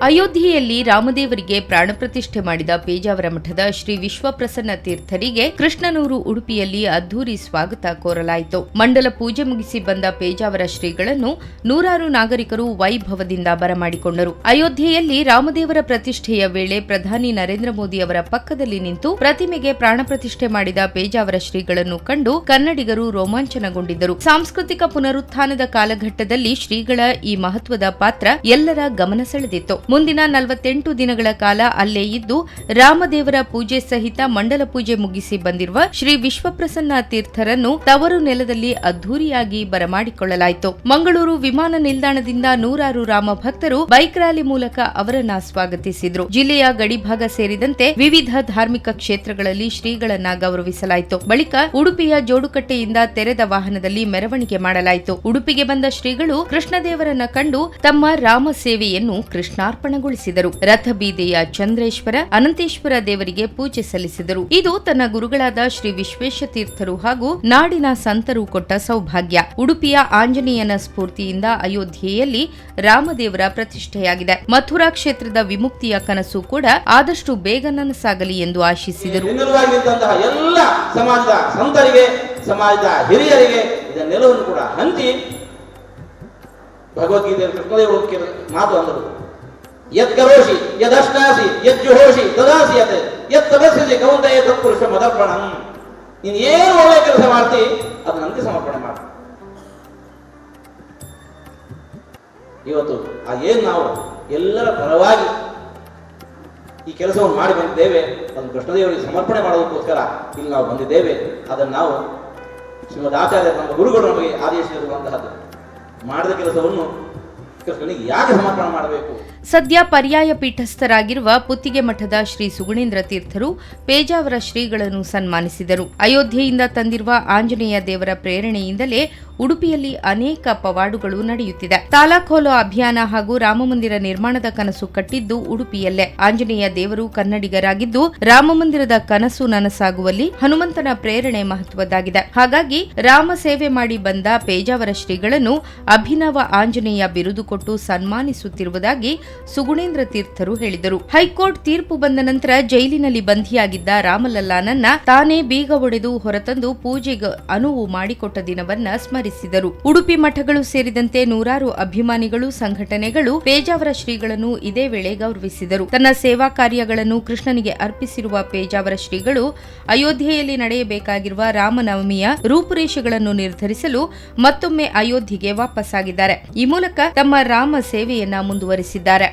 ಅಯೋಧ್ಯೆಯಲ್ಲಿ ರಾಮದೇವರಿಗೆ ಪ್ರಾಣ ಪ್ರತಿಷ್ಠೆ ಮಾಡಿದ ಪೇಜಾವರ ಮಠದ ಶ್ರೀ ವಿಶ್ವಪ್ರಸನ್ನ ತೀರ್ಥರಿಗೆ ಕೃಷ್ಣನೂರು ಉಡುಪಿಯಲ್ಲಿ ಅದ್ದೂರಿ ಸ್ವಾಗತ ಕೋರಲಾಯಿತು. ಮಂಡಲ ಪೂಜೆ ಮುಗಿಸಿ ಬಂದ ಪೇಜಾವರ ಶ್ರೀಗಳನ್ನು ನೂರಾರು ನಾಗರಿಕರು ವೈಭವದಿಂದ ಬರಮಾಡಿಕೊಂಡರು. ಅಯೋಧ್ಯೆಯಲ್ಲಿ ರಾಮದೇವರ ಪ್ರತಿಷ್ಠೆಯ ವೇಳೆ ಪ್ರಧಾನಿ ನರೇಂದ್ರ ಮೋದಿ ಅವರ ಪಕ್ಕದಲ್ಲಿ ನಿಂತು ಪ್ರತಿಮೆಗೆ ಪ್ರಾಣ ಪ್ರತಿಷ್ಠೆ ಮಾಡಿದ ಪೇಜಾವರ ಶ್ರೀಗಳನ್ನು ಕಂಡು ಕನ್ನಡಿಗರು ರೋಮಾಂಚನಗೊಂಡಿದ್ದರು. ಸಾಂಸ್ಕೃತಿಕ ಪುನರುತ್ಥಾನದ ಕಾಲಘಟ್ಟದಲ್ಲಿ ಶ್ರೀಗಳ ಈ ಮಹತ್ವದ ಪಾತ್ರ ಎಲ್ಲರ ಗಮನ ಸೆಳೆದಿತ್ತು. ಮುಂದಿನ 48 ದಿನಗಳ ಕಾಲ ಅಲ್ಲೇ ಇದ್ದು ರಾಮದೇವರ ಪೂಜೆ ಸಹಿತ ಮಂಡಲ ಪೂಜೆ ಮುಗಿಸಿ ಬಂದಿರುವ ಶ್ರೀ ವಿಶ್ವಪ್ರಸನ್ನ ತೀರ್ಥರನ್ನು ತವರು ನೆಲದಲ್ಲಿ ಅದ್ದೂರಿಯಾಗಿ ಬರಮಾಡಿಕೊಳ್ಳಲಾಯಿತು. ಮಂಗಳೂರು ವಿಮಾನ ನಿಲ್ದಾಣದಿಂದ ನೂರಾರು ರಾಮ ಭಕ್ತರು ಬೈಕ್ ರ್ಯಾಲಿ ಮೂಲಕ ಅವರನ್ನ ಸ್ವಾಗತಿಸಿದ್ರು. ಜಿಲ್ಲೆಯ ಗಡಿಭಾಗ ಸೇರಿದಂತೆ ವಿವಿಧ ಧಾರ್ಮಿಕ ಕ್ಷೇತ್ರಗಳಲ್ಲಿ ಶ್ರೀಗಳನ್ನ ಗೌರವಿಸಲಾಯಿತು. ಬಳಿಕ ಉಡುಪಿಯ ಜೋಡುಕಟ್ಟೆಯಿಂದ ತೆರೆದ ವಾಹನದಲ್ಲಿ ಮೆರವಣಿಗೆ ಮಾಡಲಾಯಿತು. ಉಡುಪಿಗೆ ಬಂದ ಶ್ರೀಗಳು ಕೃಷ್ಣದೇವರನ್ನ ಕಂಡು ತಮ್ಮ ರಾಮ ಸೇವೆಯನ್ನು ಕೃಷ್ಣಾರ್ಪಣಗೊಳಿಸಿದರು. ರಥಬೀದಿಯ ಚಂದ್ರೇಶ್ವರ, ಅನಂತೇಶ್ವರ ದೇವರಿಗೆ ಪೂಜೆ ಸಲ್ಲಿಸಿದರು. ಇದು ತನ್ನ ಗುರುಗಳಾದ ಶ್ರೀ ವಿಶ್ವೇಶ ತೀರ್ಥರು ಹಾಗೂ ನಾಡಿನ ಸಂತರು ಕೊಟ್ಟ ಸೌಭಾಗ್ಯ. ಉಡುಪಿಯ ಆಂಜನೇಯನ ಸ್ಫೂರ್ತಿಯಿಂದ ಅಯೋಧ್ಯೆಯಲ್ಲಿ ರಾಮದೇವರ ಪ್ರತಿಷ್ಠೆಯಾಗಿದೆ. ಮಥುರಾ ಕ್ಷೇತ್ರದ ವಿಮುಕ್ತಿಯ ಕನಸು ಕೂಡ ಆದಷ್ಟು ಬೇಗ ನನಸಾಗಲಿ ಎಂದು ಆಶಿಸಿದರು. ಎಲ್ಲ ಸಮಾಜದ ಸಂತರಿಗೆ, ಸಮಾಜದ ಹಿರಿಯರಿಗೆ ಇದನ್ನೆಲ್ಲವನ್ನು ಕೂಡ ಹಂಚಿ ಭಗವದ್ಗೀತೆಯಲ್ಲಿ ಕೃಷ್ಣದೇವರು ಮಾತು ಅಂದರು. ಯತ್ ಕರೋಷಿ ಯದಷ್ಟಾಸಿ ಯಜ್ಜುಹೋಷಿ ತದಾಸಿ ಯತ್ ಯತ್ ತಪಸ್ಸಿ ಕೌಂತೆಯ ತತ್ಪುರುಷ ಮದರ್ಪಣಂ. ನೀನು ಏನು ಒಳ್ಳೆ ಕೆಲಸ ಮಾಡ್ತಿ ಅದನ್ನಂತೆ ಸಮರ್ಪಣೆ ಮಾಡ. ಇವತ್ತು ಏನು ನಾವು ಎಲ್ಲರ ಪರವಾಗಿ ಈ ಕೆಲಸವನ್ನು ಮಾಡಿ ಬಂದಿದ್ದೇವೆ, ಅದನ್ನು ಕೃಷ್ಣದೇವರಿಗೆ ಸಮರ್ಪಣೆ ಮಾಡೋದಕ್ಕೋಸ್ಕರ ಇಲ್ಲಿ ನಾವು ಬಂದಿದ್ದೇವೆ. ಅದನ್ನು ನಾವು ಶ್ರೀಮದ್ ಆಚಾರ್ಯ ನಮ್ಮ ಗುರುಗಳು ನಮಗೆ ಆದೇಶಿಸಿರುವಂತಹದ್ದು ಮಾಡಿದ ಕೆಲಸವನ್ನು ಕೃಷ್ಣನಿಗೆ ಯಾಕೆ ಸಮರ್ಪಣೆ ಮಾಡಬೇಕು. ಸದ್ಯ ಪರ್ಯಾಯ ಪೀಠಸ್ಥರಾಗಿರುವ ಪುತ್ತಿಗೆ ಮಠದ ಶ್ರೀ ಸುಗುಣೇಂದ್ರ ತೀರ್ಥರು ಪೇಜಾವರ ಶ್ರೀಗಳನ್ನು ಸನ್ಮಾನಿಸಿದರು. ಅಯೋಧ್ಯೆಯಿಂದ ತಂದಿರುವ ಆಂಜನೇಯ ದೇವರ ಪ್ರೇರಣೆಯಿಂದಲೇ ಉಡುಪಿಯಲ್ಲಿ ಅನೇಕ ಪವಾಡುಗಳು ನಡೆಯುತ್ತಿದೆ. ತಾಲಾಖೋಲೋ ಅಭಿಯಾನ ಹಾಗೂ ರಾಮಮಂದಿರ ನಿರ್ಮಾಣದ ಕನಸು ಕಟ್ಟಿದ್ದು ಉಡುಪಿಯಲ್ಲೇ. ಆಂಜನೇಯ ದೇವರು ಕನ್ನಡಿಗರಾಗಿದ್ದು ರಾಮಮಂದಿರದ ಕನಸು ನನಸಾಗುವಲ್ಲಿ ಹನುಮಂತನ ಪ್ರೇರಣೆ ಮಹತ್ವದ್ದಾಗಿದೆ. ಹಾಗಾಗಿ ರಾಮ ಸೇವೆ ಮಾಡಿ ಬಂದ ಪೇಜಾವರ ಶ್ರೀಗಳನ್ನು ಅಭಿನವ ಆಂಜನೇಯ ಬಿರುದು ಕೊಟ್ಟು ಸನ್ಮಾನಿಸುತ್ತಿರುವುದಾಗಿ ಸುಗುಣೇಂದ್ರ ತೀರ್ಥರು ಹೇಳಿದರು. ಹೈಕೋರ್ಟ್ ತೀರ್ಪು ಬಂದ ನಂತರ ಜೈಲಿನಲ್ಲಿ ಬಂಧಿಯಾಗಿದ್ದ ರಾಮಲಲ್ಲಾನನ್ನ ತಾನೇ ಬೀಗ ಒಡೆದು ಹೊರತಂದು ಪೂಜೆಗೆ ಅನುವು ಮಾಡಿಕೊಟ್ಟ ದಿನವನ್ನ ಸ್ಮರಿಸಿದರು. ಉಡುಪಿ ಮಠಗಳು ಸೇರಿದಂತೆ ನೂರಾರು ಅಭಿಮಾನಿಗಳು, ಸಂಘಟನೆಗಳು ಪೇಜಾವರ ಶ್ರೀಗಳನ್ನು ಇದೇ ವೇಳೆ ಗೌರವಿಸಿದರು. ತನ್ನ ಸೇವಾ ಕಾರ್ಯಗಳನ್ನು ಕೃಷ್ಣನಿಗೆ ಅರ್ಪಿಸಿರುವ ಪೇಜಾವರ ಶ್ರೀಗಳು ಅಯೋಧ್ಯೆಯಲ್ಲಿ ನಡೆಯಬೇಕಾಗಿರುವ ರಾಮನವಮಿಯ ರೂಪುರೇಷೆಗಳನ್ನು ನಿರ್ಧರಿಸಲು ಮತ್ತೊಮ್ಮೆ ಅಯೋಧ್ಯೆಗೆ ವಾಪಸ್ಸಾಗಿದ್ದಾರೆ. ಈ ಮೂಲಕ ತಮ್ಮ ರಾಮ ಸೇವೆಯನ್ನ ಮುಂದುವರಿಸಿದ್ದಾರೆ.